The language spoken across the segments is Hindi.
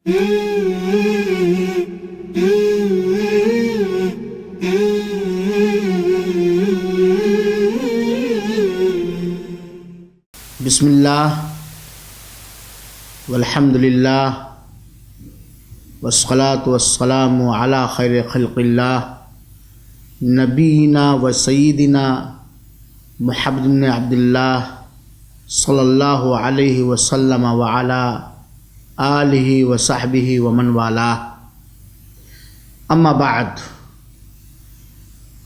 बिस्मिल्लाह वल्हम्दुलिल्लाह वस्सलातु वस्सलामु अला खैरि खल्क़िल्लाह नबीना व सय्यिदिना मुहम्मद बिन अब्दुल्लाह सल्लल्लाहु अलैहि वसल्लम व अला आलिहि व सहबिहि व मन वाला। अम्मा बाद,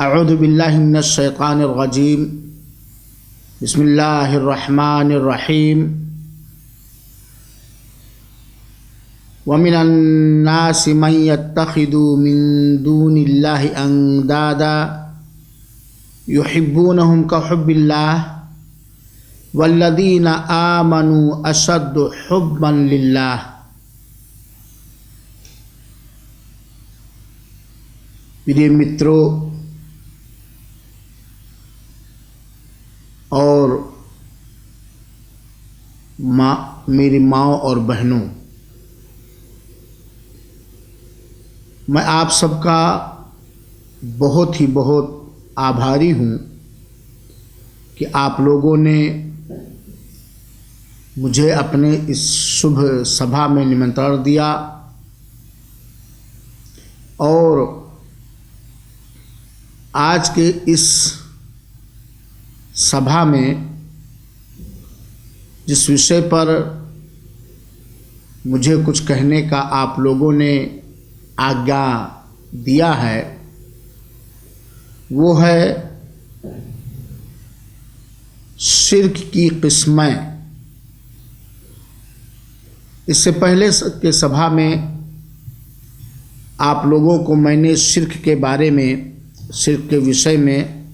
अऊज़ु बिल्लाहि मिनश शैतानिर रजीम, बिस्मिल्लाहिर्रहमानिर्रहीम। वमिनन नासि मन यत्तखिदु मिन दूनिल्लाहि अंदादा युहिब्बूनहुम कहुब्बिल्लाह वल्लज़ीना आमनू अशद्दु हुब्बन लिल्लाह। प्रिय मित्रों और मेरी माँओं और बहनों, मैं आप सबका बहुत आभारी हूँ कि आप लोगों ने मुझे अपने इस शुभ सभा में निमंत्रण दिया और आज के इस सभा में जिस विषय पर मुझे कुछ कहने का आप लोगों ने आज्ञा दिया है वो है शिर्क की किस्में। इससे पहले के सभा में आप लोगों को मैंने शिर्क के बारे में, शिर्क के विषय में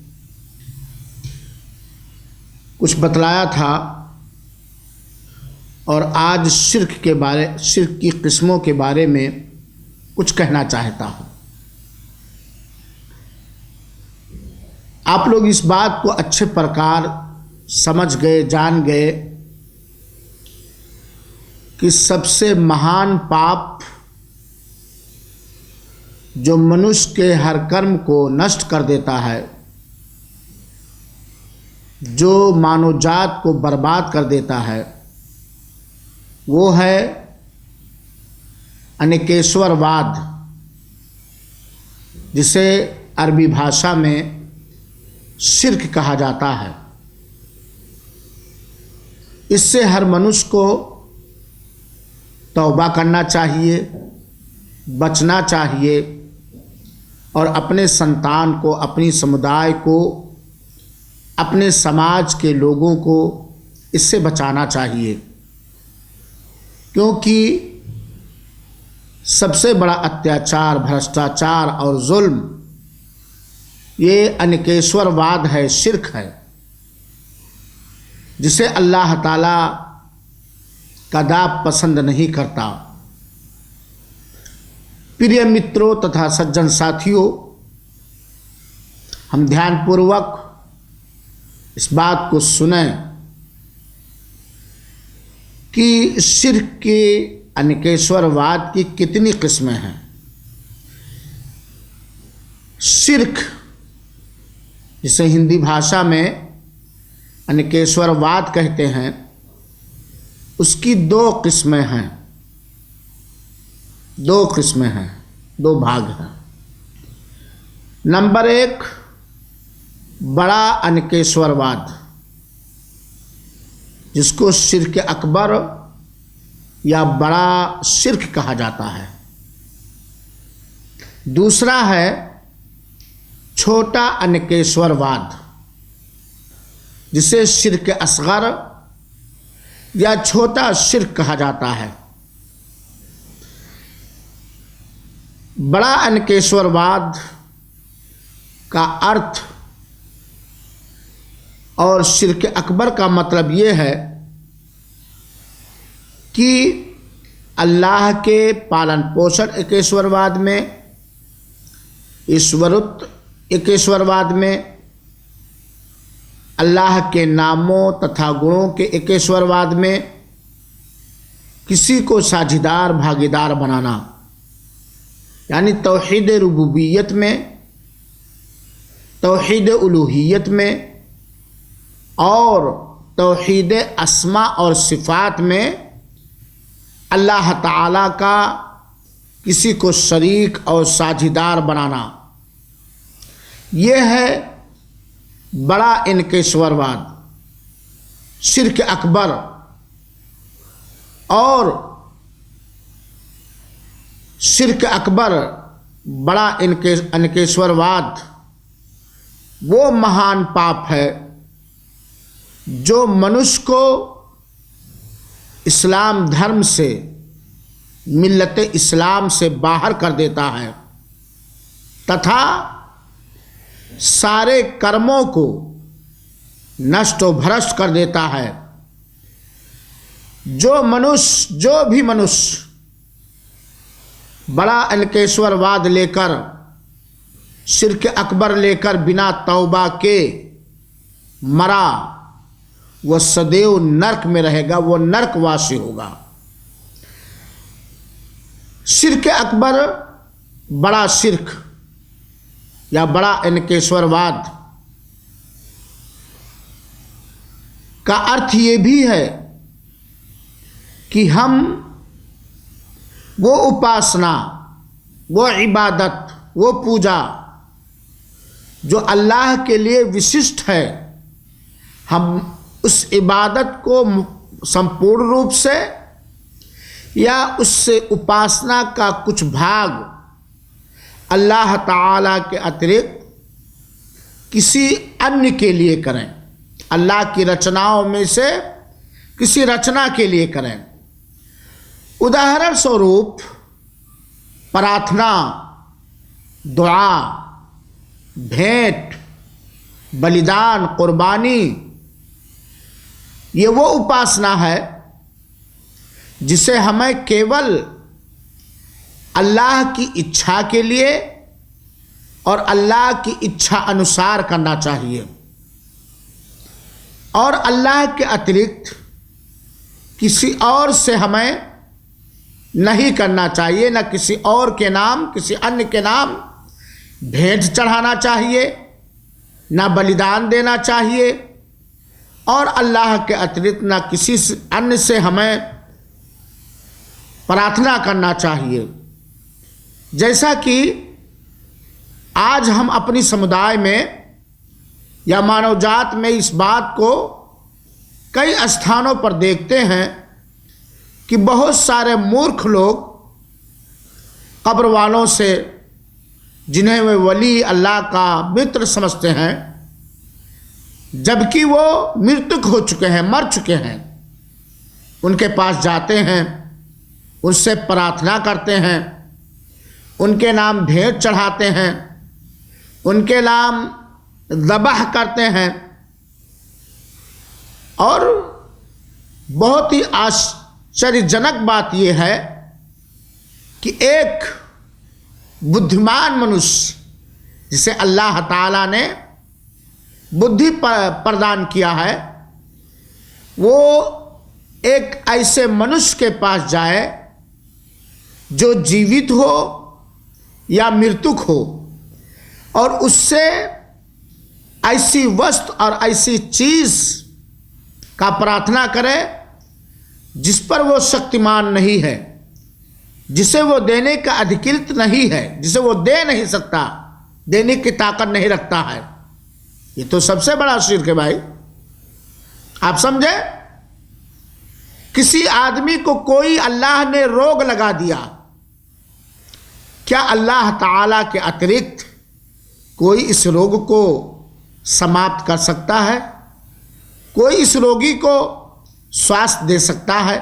कुछ बतलाया था और आज शिर्क की किस्मों के बारे में कुछ कहना चाहता हूँ। आप लोग इस बात को अच्छे प्रकार समझ गए, जान गए कि सबसे महान पाप जो मनुष्य के हर कर्म को नष्ट कर देता है, जो मानव जात को बर्बाद कर देता है, वो है अनेकेश्वरवाद, जिसे अरबी भाषा में शिर्क कहा जाता है। इससे हर मनुष्य को तौबा करना चाहिए, बचना चाहिए और अपने संतान को, अपनी समुदाय को, अपने समाज के लोगों को इससे बचाना चाहिए, क्योंकि सबसे बड़ा अत्याचार, भ्रष्टाचार और जुल्म ये अनेकेश्वरवाद है, शिर्क है, जिसे अल्लाह ताला कदाप पसंद नहीं करता। प्रिय मित्रों तथा सज्जन साथियों, हम ध्यानपूर्वक इस बात को सुने कि शिर्क के, अनेकेश्वरवाद की कितनी किस्में हैं। शिर्क, जिसे हिंदी भाषा में अनेकेश्वरवाद कहते हैं, उसकी दो किस्में हैं, दो भाग हैं। नंबर एक, बड़ा अनेकेश्वरवाद, जिसको शिर्क अकबर या बड़ा शिर्क कहा जाता है। दूसरा है छोटा अनेकेश्वरवाद, जिसे शिर्क असगर या छोटा शिर्क कहा जाता है। बड़ा अनेकेश्वरवाद का अर्थ और शिर्क अकबर का मतलब ये है कि अल्लाह के पालन पोषण एकेश्वरवाद में, ईश्वरत्व एकेश्वरवाद में, अल्लाह के नामों तथा गुणों के एकेश्वरवाद में किसी को साझीदार भागीदार बनाना, यानी तौहीद रुबूबियत में, तौहीद उलूहियत में और तौहीद अस्मा और सिफ़ात में अल्लाह ताला का किसी को शरीक और साझीदार बनाना, यह है बड़ा इनकेश्वरवाद, शिर्क अकबर। और शिर्क अकबर, बड़ा इनकेश्वरवाद वो महान पाप है जो मनुष्य को इस्लाम धर्म से, मिल्लत इस्लाम से बाहर कर देता है तथा सारे कर्मों को नष्ट व भ्रष्ट कर देता है। जो भी मनुष्य बड़ा इनकेश्वरवाद लेकर, शिर्क अकबर लेकर बिना तौबा के मरा, वह सदैव नरक में रहेगा, वह नरकवासी होगा। शिर्क अकबर, बड़ा शिर्क या बड़ा इनकेश्वरवाद का अर्थ ये भी है कि हम वो उपासना, वो इबादत, वो पूजा जो अल्लाह के लिए विशिष्ट है, हम उस इबादत को संपूर्ण रूप से या उससे उपासना का कुछ भाग अल्लाह ताला के अतिरिक्त किसी अन्य के लिए करें, अल्लाह की रचनाओं में से किसी रचना के लिए करें। उदाहरण स्वरूप प्रार्थना, दुआ, भेंट, बलिदान, कुर्बानी, ये वो उपासना है जिसे हमें केवल अल्लाह की इच्छा के लिए और अल्लाह की इच्छा अनुसार करना चाहिए और अल्लाह के अतिरिक्त किसी और से हमें नहीं करना चाहिए। न किसी और के नाम, किसी अन्य के नाम भेंट चढ़ाना चाहिए, न बलिदान देना चाहिए और अल्लाह के अतिरिक्त न किसी अन्य से हमें प्रार्थना करना चाहिए। जैसा कि आज हम अपनी समुदाय में या मानव जात में इस बात को कई स्थानों पर देखते हैं कि बहुत सारे मूर्ख लोग कब्र वालों से, जिन्हें वे वली अल्लाह का मित्र समझते हैं, जबकि वो मृतक हो चुके हैं, मर चुके हैं, उनके पास जाते हैं, उनसे प्रार्थना करते हैं, उनके नाम भेंट चढ़ाते हैं, उनके नाम ज़बह करते हैं और बहुत ही आश्चर्यजनक बात यह है कि एक बुद्धिमान मनुष्य जिसे अल्लाह ताला ने बुद्धि प्रदान किया है, वो एक ऐसे मनुष्य के पास जाए जो जीवित हो या मृतक हो और उससे ऐसी वस्तु और ऐसी चीज का प्रार्थना करे जिस पर वो शक्तिमान नहीं है, जिसे वो देने का अधिकृत नहीं है, जिसे वो दे नहीं सकता, देने की ताकत नहीं रखता है। ये तो सबसे बड़ा शिर्क है भाई। आप समझे? किसी आदमी को कोई अल्लाह ने रोग लगा दिया, क्या अल्लाह ताला के अतिरिक्त कोई इस रोग को समाप्त कर सकता है? कोई इस रोगी को स्वास्थ्य दे सकता है?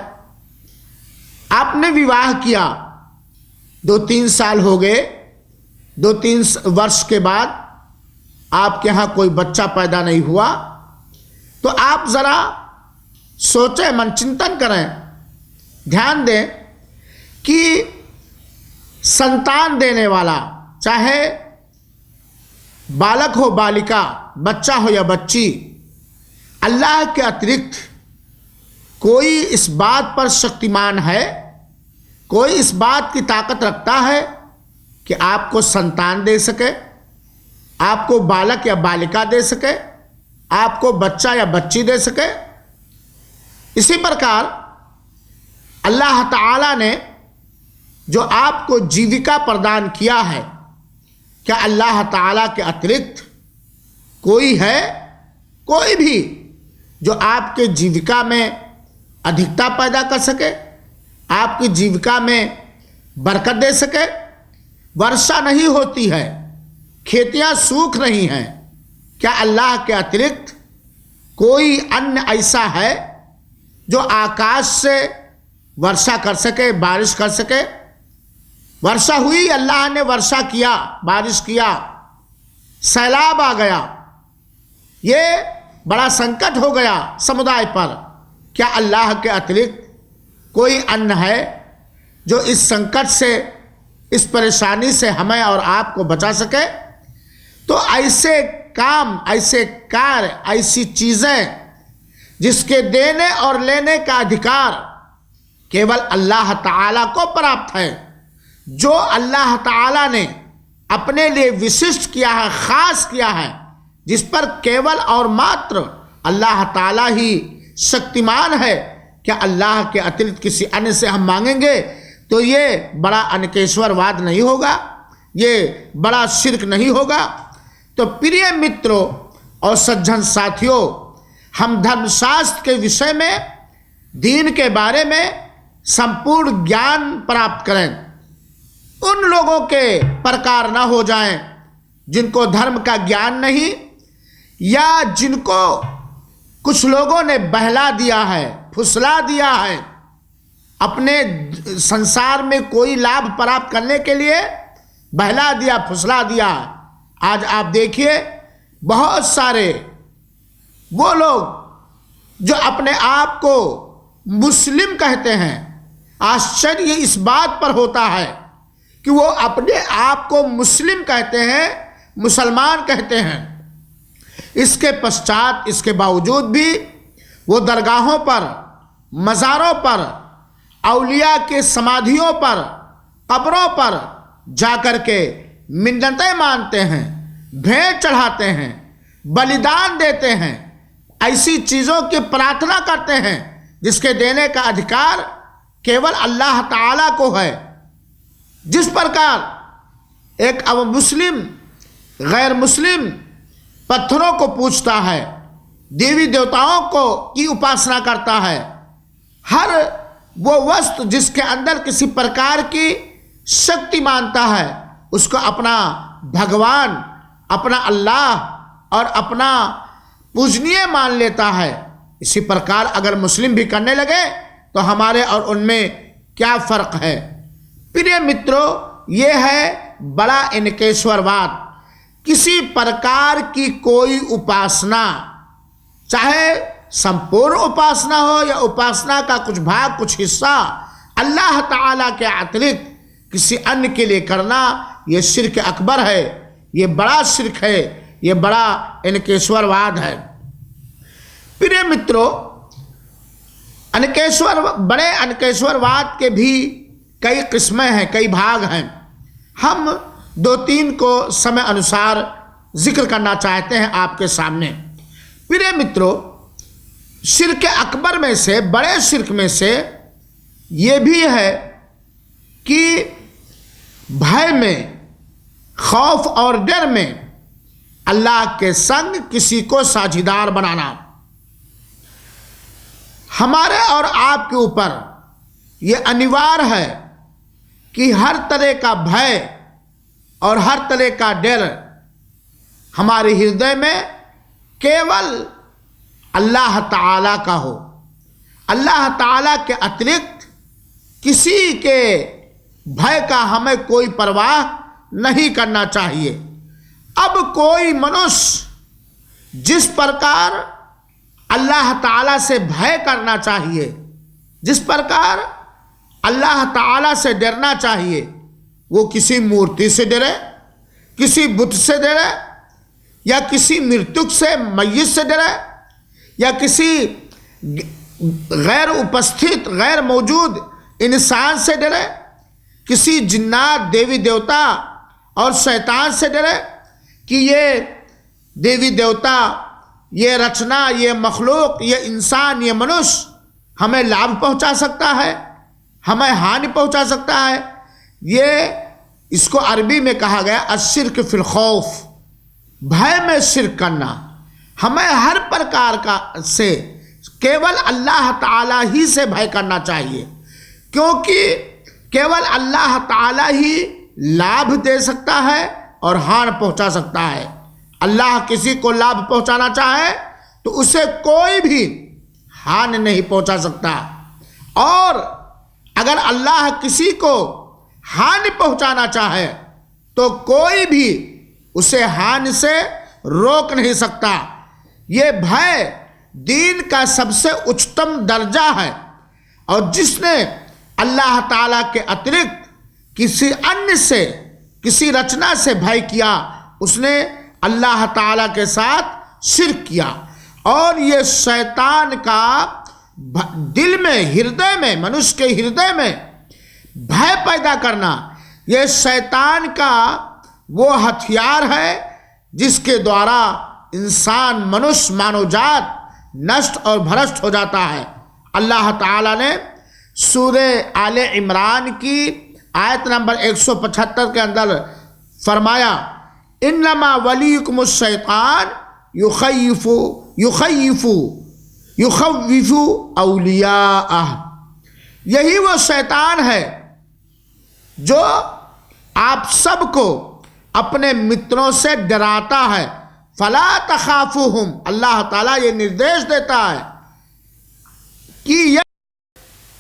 आपने विवाह किया, 2-3 साल हो गए, 2-3 वर्ष के बाद आपके यहाँ कोई बच्चा पैदा नहीं हुआ, तो आप ज़रा सोचें, मन चिंतन करें, ध्यान दें कि संतान देने वाला, चाहे बालक हो बालिका, बच्चा हो या बच्ची, अल्लाह के अतिरिक्त कोई इस बात पर शक्तिमान है, कोई इस बात की ताकत रखता है कि आपको संतान दे सके, आपको बालक या बालिका दे सके, आपको बच्चा या बच्ची दे सके। इसी प्रकार अल्लाह ताला ने जो आपको जीविका प्रदान किया है, क्या अल्लाह ताला के अतिरिक्त कोई है, कोई भी जो आपके जीविका में अधिकता पैदा कर सके, आपकी जीविका में बरकत दे सके? वर्षा नहीं होती है, खेतियां सूख रही हैं, क्या अल्लाह के अतिरिक्त कोई अन्य ऐसा है जो आकाश से वर्षा कर सके, बारिश कर सके? वर्षा हुई, अल्लाह ने वर्षा किया, बारिश किया, सैलाब आ गया, ये बड़ा संकट हो गया समुदाय पर। क्या अल्लाह के अतिरिक्त कोई अन्य है जो इस संकट से, इस परेशानी से हमें और आपको बचा सके? तो ऐसे काम, ऐसे कार्य, ऐसी चीज़ें जिसके देने और लेने का अधिकार केवल अल्लाह ताला को प्राप्त है, जो अल्लाह ताला ने अपने लिए विशिष्ट किया है, खास किया है, जिस पर केवल और मात्र अल्लाह ताला ही शक्तिमान है, क्या अल्लाह के अतिरिक्त किसी अन्य से हम मांगेंगे तो ये बड़ा अनकेश्वरवाद नहीं होगा, ये बड़ा शिर्क नहीं होगा? तो प्रिय मित्रों और सज्जन साथियों, हम धर्मशास्त्र के विषय में, दीन के बारे में संपूर्ण ज्ञान प्राप्त करें। उन लोगों के प्रकार न हो जाएं जिनको धर्म का ज्ञान नहीं, या जिनको कुछ लोगों ने बहला दिया है, फुसला दिया है, अपने संसार में कोई लाभ प्राप्त करने के लिए बहला दिया, फुसला दिया। आज आप देखिए बहुत सारे वो लोग जो अपने आप को मुस्लिम कहते हैं, आश्चर्य इस बात पर होता है कि वो अपने आप को मुस्लिम कहते हैं, मुसलमान कहते हैं। इसके पश्चात, इसके बावजूद भी वो दरगाहों पर, मज़ारों पर, औलिया के समाधियों पर, कब्रों पर जाकर के मिन्नतें मानते हैं, भेंट चढ़ाते हैं, बलिदान देते हैं, ऐसी चीज़ों की प्रार्थना करते हैं जिसके देने का अधिकार केवल अल्लाह ताला को है। जिस प्रकार एक अब मुस्लिम गैर मुस्लिम पत्थरों को पूजता है, देवी देवताओं को की उपासना करता है, हर वो वस्तु जिसके अंदर किसी प्रकार की शक्ति मानता है उसको अपना भगवान, अपना अल्लाह और अपना पूजनीय मान लेता है। इसी प्रकार अगर मुस्लिम भी करने लगे तो हमारे और उनमें क्या फ़र्क है? प्रिय मित्रों, ये है बड़ा इनकेश्वरवाद। किसी प्रकार की कोई उपासना, चाहे संपूर्ण उपासना हो या उपासना का कुछ भाग, कुछ हिस्सा, अल्लाह ताला के अतिरिक्त किसी अन्य के लिए करना, ये शिर्क अकबर है, ये बड़ा शिर्क है, ये बड़ा इनकेश्वरवाद है। प्रिय मित्रों, बड़े अनकेश्वरवाद के भी कई किस्में हैं, कई भाग हैं। हम 2-3 को समय अनुसार जिक्र करना चाहते हैं आपके सामने। प्रिय मित्रों, शिर्क अकबर में से, बड़े शिर्क में से ये भी है कि भय में, खौफ और डर में अल्लाह के संग किसी को साझीदार बनाना। हमारे और आपके ऊपर ये अनिवार्य है कि हर तरह का भय और हर तरह का डर हमारे हृदय में केवल अल्लाह ताला का हो। अल्लाह ताला के अतिरिक्त किसी के भय का हमें कोई परवाह नहीं करना चाहिए। अब कोई मनुष्य जिस प्रकार अल्लाह ताला से भय करना चाहिए, जिस प्रकार अल्लाह ताला से डरना चाहिए, वो किसी मूर्ति से डरे, किसी बुत से डरे, या किसी मृत्यु से, मय्यत से डरे, या किसी गैर उपस्थित, गैर मौजूद इंसान से डरे, किसी जिन्नात, देवी देवता और शैतान से डरे कि ये देवी देवता, ये रचना, ये मखलूक, ये इंसान, ये मनुष्य हमें लाभ पहुंचा सकता है, हमें हानि पहुंचा सकता है। ये इसको अरबी में कहा गया अश्शिर्क फिल खौफ, भय में शिर्क करना। हमें हर प्रकार का से केवल अल्लाह ताला ही से भय करना चाहिए, क्योंकि केवल अल्लाह ताला ही लाभ दे सकता है और हानि पहुंचा सकता है। अल्लाह किसी को लाभ पहुंचाना चाहे तो उसे कोई भी हानि नहीं पहुंचा सकता, और अगर अल्लाह किसी को हानि पहुंचाना चाहे तो कोई भी उसे हानि से रोक नहीं सकता। ये भय दीन का सबसे उच्चतम दर्जा है, और जिसने अल्लाह ताला के अतिरिक्त किसी अन्य से, किसी रचना से भय किया, उसने अल्लाह ताला के साथ शिर्क किया। और ये शैतान का दिल में, हृदय में, मनुष्य के हृदय में भय पैदा करना, ये शैतान का वो हथियार है जिसके द्वारा इंसान, मनुष्य, मानवजात नष्ट और भ्रष्ट हो जाता है। अल्लाह ताला ने सूरे आले इमरान की आयत नंबर 175 के अंदर फरमाया, इन्नमा वलीकुमुश शैतान युखव्विफु औलियाअह। यही वो शैतान है जो आप सबको अपने मित्रों से डराता है। फला तखाफुहुम, अल्लाह ताला ये निर्देश देता है कि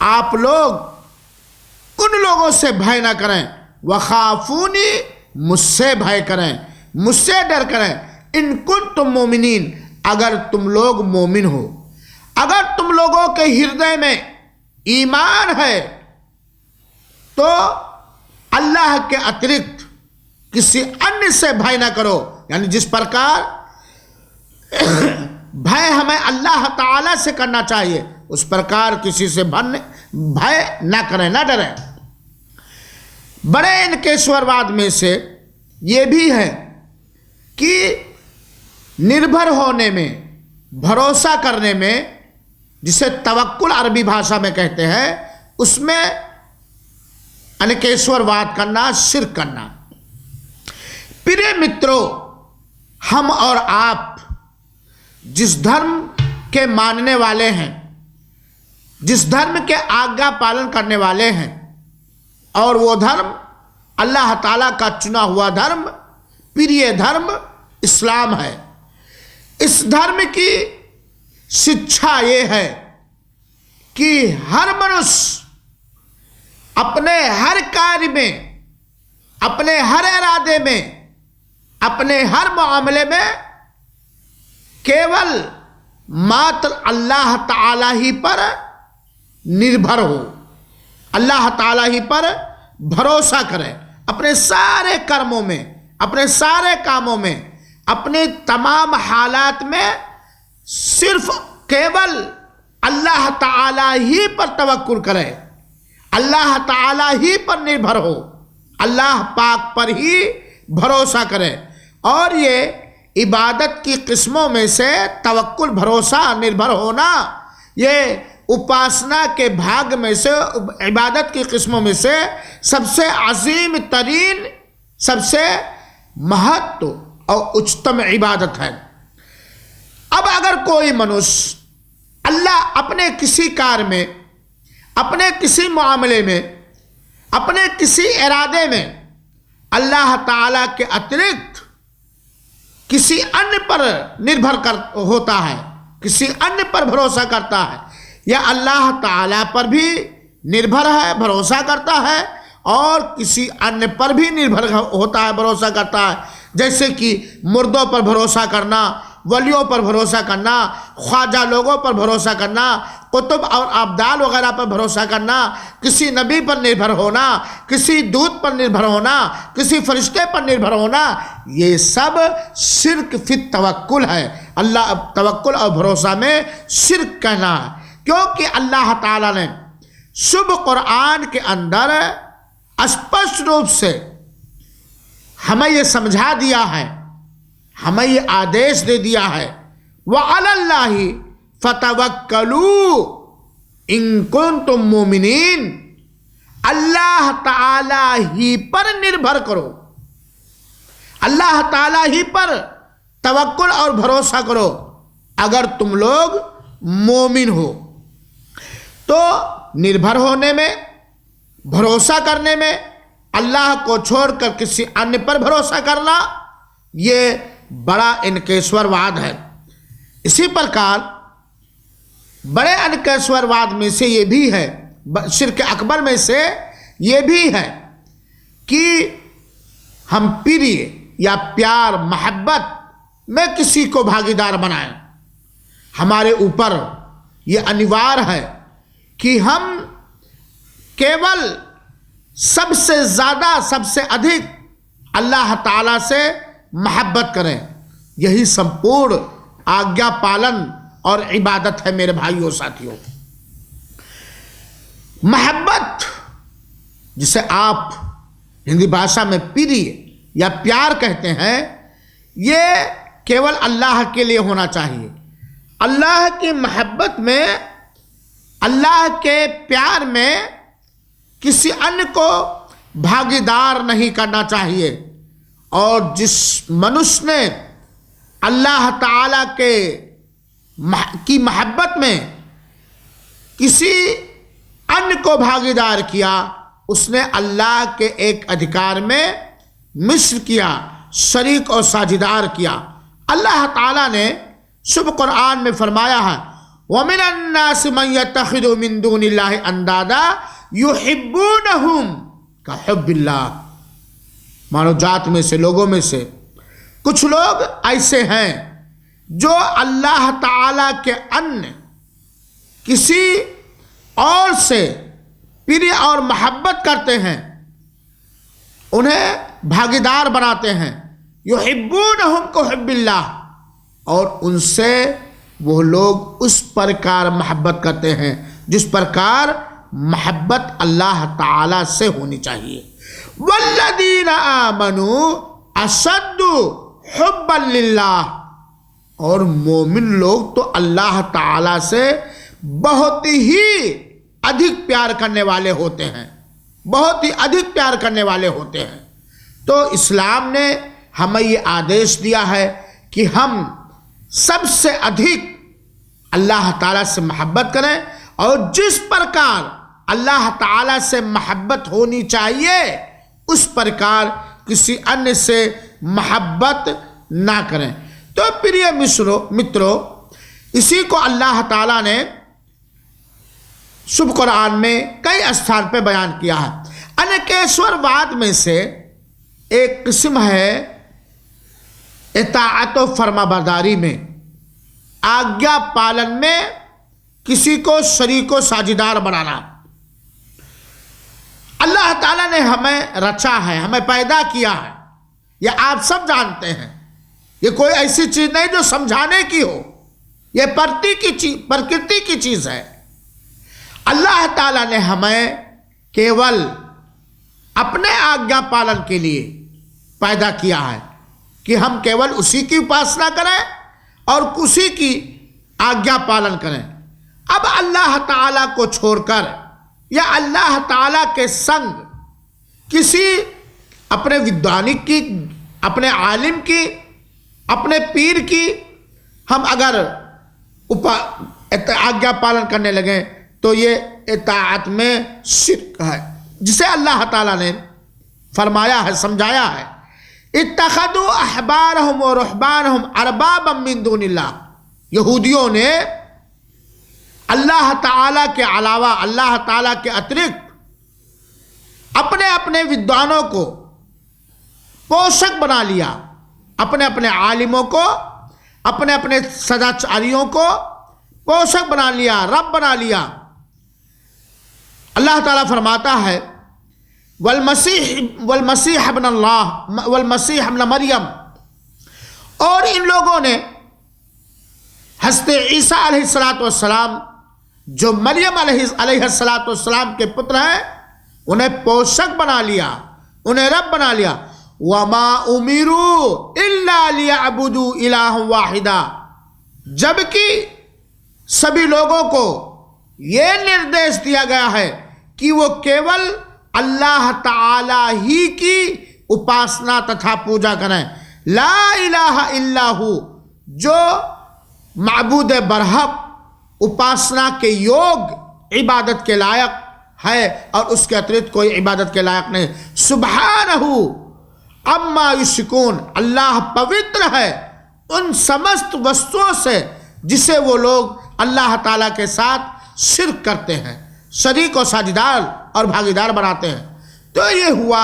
आप लोग उन लोगों से भय ना करें, वखाफूनी, मुझसे भय करें, मुझसे डर करें। इन कुंतुम मोमिनीन, अगर तुम लोग मोमिन हो, अगर तुम लोगों के हृदय में ईमान है तो अल्लाह के अतिरिक्त किसी अन्य से भय ना करो। यानी जिस प्रकार भय हमें अल्लाह ताला से करना चाहिए, उस प्रकार किसी से भय ना करें, ना डरें। बड़े इनकेश्वरवाद में से ये भी है कि निर्भर होने में, भरोसा करने में, जिसे तवक्कुल अरबी भाषा में कहते हैं, उसमें अनकेश्वरवाद करना, शिर्क करना। प्रिय मित्रों, हम और आप जिस धर्म के मानने वाले हैं, जिस धर्म के आज्ञा पालन करने वाले हैं, और वो धर्म अल्लाह ताला का चुना हुआ धर्म, प्रिय धर्म इस्लाम है। इस धर्म की शिक्षा ये है कि हर मनुष्य अपने हर कार्य में, अपने हर इरादे में, अपने हर मामले में केवल मात्र अल्लाह ताला ही पर निर्भर हो, अल्लाह ताला ही पर भरोसा करें। अपने सारे कर्मों में, अपने सारे कामों में, अपने तमाम हालात में सिर्फ केवल अल्लाह ताला ही पर तवक्कुल करें, अल्लाह ताला ही पर निर्भर हो, अल्लाह पाक पर ही भरोसा करें। और ये इबादत की किस्मों में से तवक्कुल, भरोसा, निर्भर होना, ये उपासना के भाग में से, इबादत की किस्मों में से सबसे अजीम तरीन, सबसे महत्व और उच्चतम इबादत है। अब अगर कोई मनुष्य अल्लाह अपने किसी कार्य में, अपने किसी मामले में, अपने किसी इरादे में अल्लाह ताला के अतिरिक्त किसी अन्य पर निर्भर होता है, किसी अन्य पर भरोसा करता है, या अल्लाह ताला पर भी निर्भर है, भरोसा करता है, और किसी अन्य पर भी निर्भर होता है, भरोसा करता है। जैसे कि मुर्दों पर भरोसा करना, वलियों पर भरोसा करना, ख्वाजा लोगों पर भरोसा करना, कुतुब और अब्दाल वगैरह पर भरोसा करना, किसी नबी पर निर्भर होना, किसी दूत पर निर्भर होना, किसी फरिश्ते पर निर्भर होना, ये सब शिर्क फित तवक्कुल है। अल्लाह तवक्कुल और भरोसा में शिर्क कहना है। क्योंकि अल्लाह ताला ने शुभ कुरान के अंदर स्पष्ट रूप से हमें यह समझा दिया है, हमें यह आदेश दे दिया है, व अलल्लाहि फतवक्कलू इन कुंतुम मोमिनीन, अल्लाह ताला ही पर निर्भर करो, अल्लाह ताला ही पर तवक्कुल और भरोसा करो अगर तुम लोग मोमिन हो। तो निर्भर होने में, भरोसा करने में, अल्लाह को छोड़कर किसी अन्य पर भरोसा करना ये बड़ा इनकेश्वरवाद है। इसी प्रकार बड़े इनकेश्वरवाद में से ये भी है, शिर्क अकबर में से ये भी है कि हम प्रिय या प्यार मोहब्बत में किसी को भागीदार बनाएं। हमारे ऊपर ये अनिवार्य है कि हम केवल सबसे ज़्यादा, सबसे अधिक अल्लाह ताला से मोहब्बत करें। यही संपूर्ण आज्ञा पालन और इबादत है मेरे भाइयों साथियों। मोहब्बत जिसे आप हिंदी भाषा में प्रिय या प्यार कहते हैं, ये केवल अल्लाह के लिए होना चाहिए। अल्लाह की मोहब्बत में, अल्लाह के प्यार में किसी अन्य को भागीदार नहीं करना चाहिए। और जिस मनुष्य ने अल्लाह ताला की मोहब्बत में किसी अन्य को भागीदार किया, उसने अल्लाह के एक अधिकार में मिस्र किया, शरीक और साझेदार किया। अल्लाह ताला ने शुभ कुरान में फरमाया है, वमिनन नास मन यत्तखिदु मिन दूनिल्लाहि अंदादा युहिब्बूनहुम कहुब्बिल्लाह। मानव जात में से, लोगों में से कुछ लोग ऐसे हैं जो अल्लाह ताला के अन्य किसी और से प्रिय और मोहब्बत करते हैं, उन्हें भागीदार बनाते हैं। युहिब्बूनहुम कहुब्बिल्लाह, और उनसे वो लोग उस प्रकार मोहब्बत करते हैं जिस प्रकार मोहब्बत अल्लाह ताला से होनी चाहिए। वल्लदीना आमनू अशद्दु हुब्बन लिल्लाह, और मोमिन लोग तो अल्लाह ताला से बहुत ही अधिक प्यार करने वाले होते हैं, बहुत ही अधिक प्यार करने वाले होते हैं। तो इस्लाम ने हमें ये आदेश दिया है कि हम सबसे अधिक अल्लाह ताला से मोहब्बत करें, और जिस प्रकार अल्लाह ताला से मोहब्बत होनी चाहिए उस प्रकार किसी अन्य से मोहब्बत ना करें। तो प्रिय मित्रों, इसी को अल्लाह ताला ने शुभ कुरान में कई स्थान पर बयान किया है। अनेकेश्वरवाद में से एक किस्म है इताअत व फरमाबरदारी में, आज्ञा पालन में किसी को शरीक व साझेदार बनाना। अल्लाह ताला ने हमें रचा है, हमें पैदा किया है, यह आप सब जानते हैं। ये कोई ऐसी चीज नहीं जो समझाने की हो, यह प्रकृति की चीज है। अल्लाह ताला ने हमें केवल अपने आज्ञा पालन के लिए पैदा किया है कि हम केवल उसी की उपासना करें और उसी की आज्ञा पालन करें। अब अल्लाह ताला को छोड़कर या अल्लाह ताला के संग किसी अपने विद्वानिक की, अपने आलिम की, अपने पीर की हम अगर आज्ञा पालन करने लगे तो ये इताअत में शिर्क है, जिसे अल्लाह ताला ने फरमाया है, समझाया है, इत्तखदू अहबारहुम व रुहबानहुम अरबाबम मिन दूनिल्लाह। यहूदियों ने अल्लाह ताला के अलावा, अल्लाह ताला के अतिरिक्त अपने अपने विद्वानों को पोषक बना लिया, अपने अपने आलिमों को, अपने अपने सदाचारियों को पोषक बना लिया, रब बना लिया। अल्लाह ताला फरमाता है, वल मसीह इब्न अल्लाह वल मसीह इब्न मरियम, और इन लोगों ने हज़रत ईसा अलैहिस्सलातु वस्सलाम जो मरियम अलैहिस्सलाम के पुत्र हैं उन्हें पोषक बना लिया, उन्हें रब बना लिया। वमा उमिरू इल्ला लियअबुदू इलाहन वाहिदा, जबकि सभी लोगों को यह निर्देश दिया गया है कि वो केवल अल्लाह ताला ही की उपासना तथा पूजा करें। ला इलाहा इल्लाहु, जो माबूद बरहक, उपासना के योग, इबादत के लायक है और उसके अतिरिक्त कोई इबादत के लायक नहीं। सुब्हानहू अम्मा युश्रिकून, अल्लाह पवित्र है उन समस्त वस्तुओं से जिसे वो लोग अल्लाह ताला के साथ शिर्क करते हैं, शरीक और साझेदार और भागीदार बनाते हैं। तो ये हुआ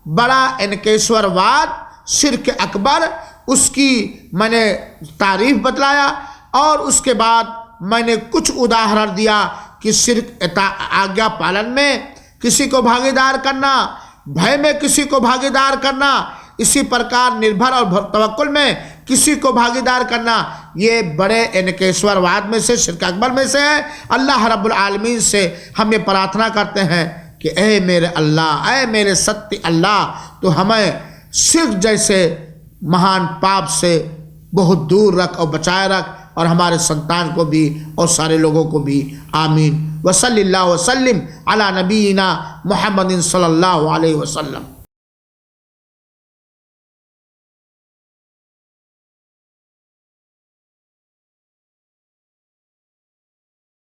बड़ा इनकेश्वरवाद, शिर्क अकबर। उसकी मैंने तारीफ बतलाया और उसके बाद मैंने कुछ उदाहरण दिया कि शिर्क आज्ञा पालन में किसी को भागीदार करना, भय में किसी को भागीदार करना, इसी प्रकार निर्भर और तवक्कुल में किसी को भागीदार करना, ये बड़े इनकेश्वरवाद में से, शिर्क अकबर में से है। अल्लाह रब्बुल आलमीन से हम ये प्रार्थना करते हैं कि ऐ मेरे अल्लाह, ऐ मेरे सत्य अल्लाह, तो हमें शिर्क जैसे महान पाप से बहुत दूर रख और बचाए रख, और हमारे संतान को भी और सारे लोगों को भी। आमीन। वसल्लल्लाहु वसल्लिम अला नबीना मुहम्मदिन सल्लल्लाहु अलैहि वसल्लम।